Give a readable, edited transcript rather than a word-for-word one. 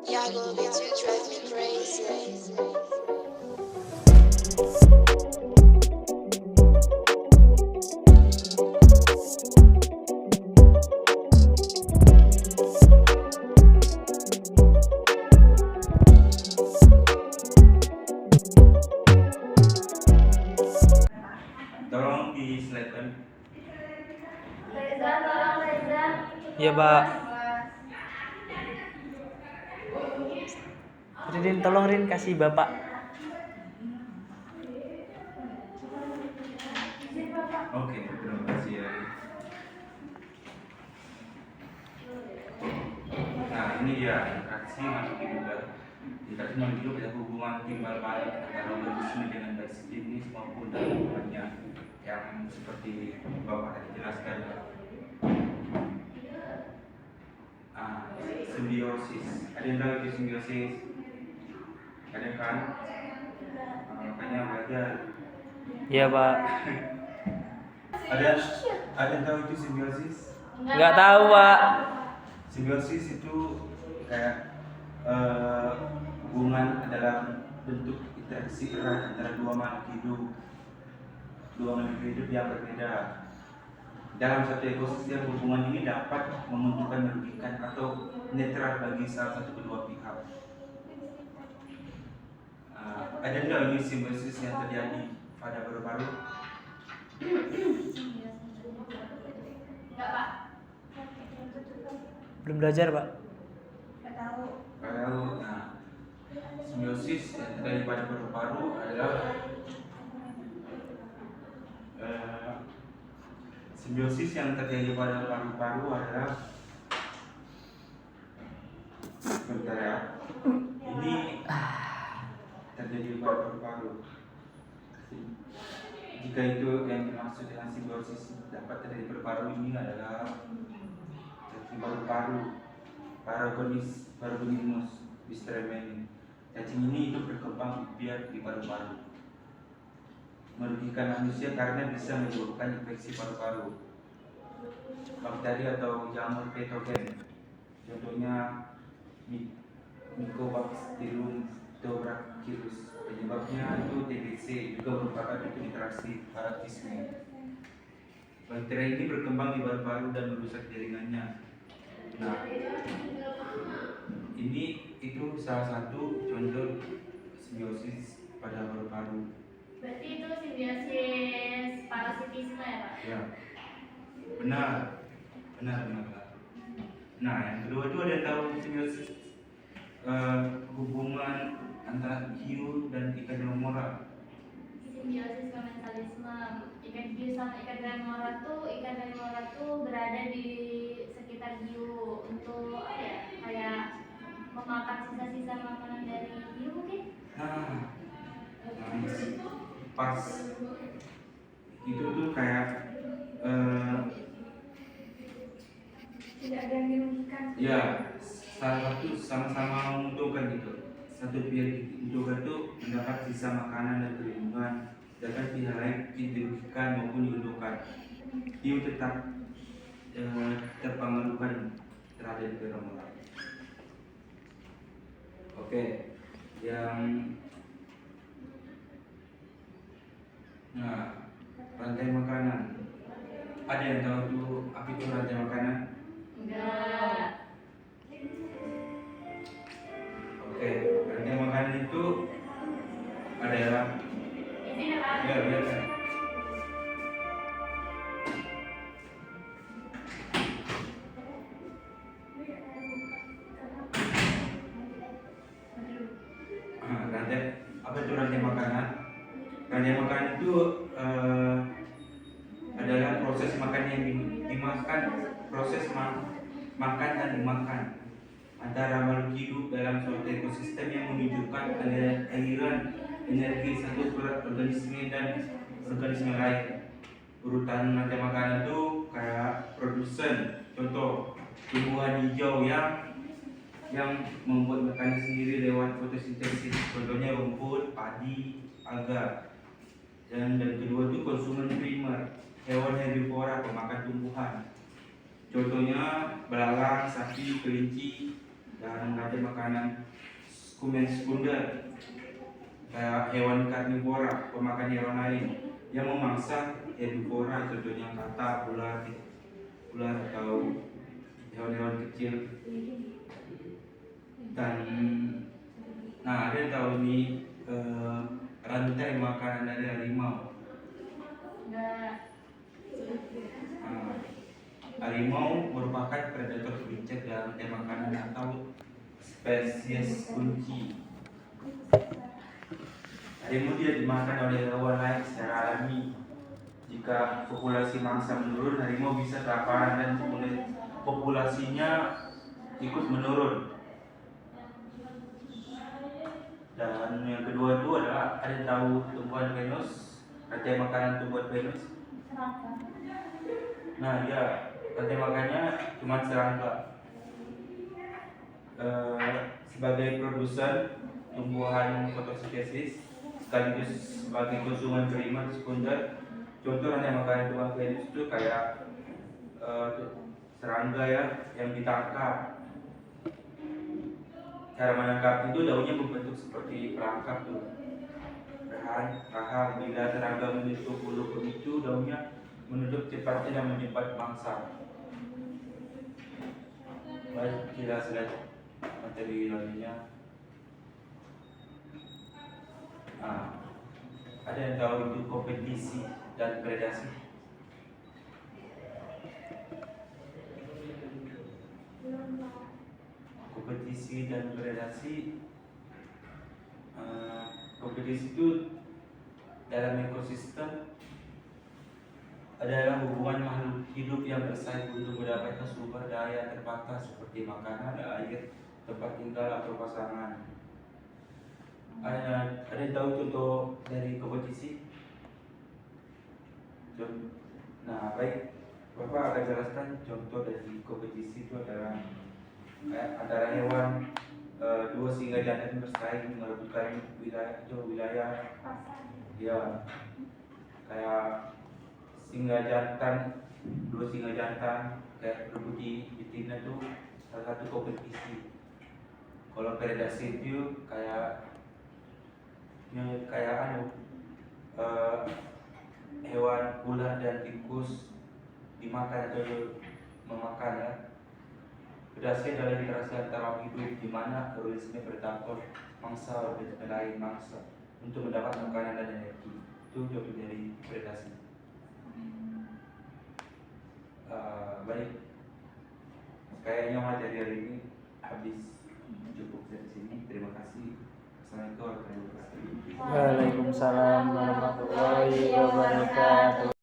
Yago beats you drive me crazy. Tolong di slide kan. Reza, tolong Reza. Iya, Pak. Rin, tolong Rin kasih Bapak. Oke, terima kasih ya. Nah, ini dia interaksi makhluk hidup. Interaksi makhluk hidup adalah hubungan timbal balik antara organisme dengan baik sejenis maupun dalam hubungannya yang seperti Bapak tadi jelaskan. Simbiosis. Ada yang tahu itu simbiosis? Ada kan? Makanya belajar. Iya, Pak. Ada yang tahu itu simbiosis? Nggak tahu, Pak. Simbiosis itu kayak hubungan adalah bentuk interaksi erat antara dua makhluk hidup yang berbeda. Dalam satu ekosistem, hubungan ini dapat menguntungkan, merugikan, atau netral bagi salah satu kedua pihak. Ada nggak ini simbiosis yang terjadi pada paru-paru? Enggak, Pak. Belum belajar, Pak. Enggak tahu. Kalau simbiosis yang terjadi pada paru-paru adalah simbiosis yang terjadi pada paru-paru adalah sebentar ya. Ini terjadi pada paru-paru. Jika itu yang dimaksud dengan simbiosis dapat terjadi pada paru ini adalah cacing paru-paru, Paragonimus bistremeni. Cacing ini hidup berkembang biak di paru-paru. Merugikan manusia karena bisa menyebabkan infeksi paru-paru, bakteri atau jamur patogen. Contohnya Mycobacterium tuberculosis. Penyebabnya itu TBC, juga merupakan interaksi parasitisme. Bakteri ini berkembang di paru-paru dan merusak jaringannya. Nah, ini itu salah satu contoh simbiosis pada paru-paru. Berarti itu simbiosis parasitisme ya, Pak? Ya, benar. Nah, yang kedua itu ada tahu simbiosis hubungan antara hiu dan ikan remora. Simbiosis komensalisme. Ikan hiu sama ikan remora tuh berada di sekitar hiu untuk apa ya? Kayak memakan sisa-sisa makanan dari hiu mungkin? Nah, pas itu tuh kayak Tidak ada yang dirugikan. ya, salah satu sama-sama menguntungkan gitu. Satu pihak diuntungkan itu mendapat sisa makanan dan perlindungan, sedangkan pihak lain dirugikan maupun diuntungkan. Hiu tetap terpengaruhkan terhadap feromonal. Oke, yang rantai makanan. Ada yang tahu tuh apa itu rantai makanan? Enggak. Oke, rantai makanan itu adalah Izin ya, Pak. ya biasa. Rantai apa itu rantai makanan? Rantai makanan itu adalah proses makan yang dimakan, makan dan dimakan antara makhluk hidup dalam suatu ekosistem yang menunjukkan aliran energi satu organisme dan organisme lain. Urutan rantai makanan itu kayak produsen, contoh tumbuhan hijau yang membuat makanan sendiri lewat fotosintesis, contohnya rumput, padi, alga. Dan kedua itu konsumen primer, hewan herbivora pemakan tumbuhan, contohnya belalang, sapi, kelinci, dan ada makanan sekunder kayak hewan karnivora, pemakan hewan lain yang memangsa herbivora, contohnya kata, ular atau hewan-hewan kecil. Dan nah, ada yang tahu ini rantai makanan dari harimau. Enggak. Nah, harimau merupakan predator terbijak dalam rantai makanan atau spesies kunci. Harimau tidak dimakan oleh hewan lain secara alami. Jika populasi mangsa menurun, harimau bisa kelaparan dan populasinya ikut menurun. Dan yang kedua itu adalah, ada yang tahu tumbuhan Venus, rantai makanan tumbuhan Venus? Serangga. Nah ya, rantai makannya cuma serangga. Sebagai produsen tumbuhan fotosintesis sekaligus sebagai konsumen primer sekunder, contoh rantai makanan tumbuhan Venus itu kayak serangga ya yang ditangkap. Cara menangkap itu daunnya berbentuk seperti perangkap tuh. Rahang bila serangga menyentuh bulu pemicu, daunnya menunduk cepatnya dan menjumpai mangsa. Baik, jelas lihat materi lainnya. Nah, ada yang tahu itu kompetisi dan predasi? Kompetisi dan predasi. Kompetisi itu dalam ekosistem adalah hubungan makhluk hidup yang bersaing untuk mendapatkan sumber daya terbatas seperti makanan, air, tempat tinggal atau pasangan. Ada yang tahu contoh dari kompetisi? Nah, baik, Bapak akan jelaskan contoh dari kompetisi itu adalah antara hewan dua singa jantan bersaing merebutkan wilayah ya, kayak dua singa jantan kayak berebut di betina itu salah satu kompetisi. Kalau predasi itu kayak hewan ular dan tikus dimakan atau memakan ya. Predasi adalah interaksi antara hidup di mana organisme predator mangsa organisme lain mangsa untuk mendapat makanan dan energi. Itu contoh dari predasi. Baik, kayaknya materi hari ini habis, cukup dari sini. Terima kasih. Assalamualaikum warahmatullahi wabarakatuh. Waalaikumsalam warahmatullahi wabarakatuh.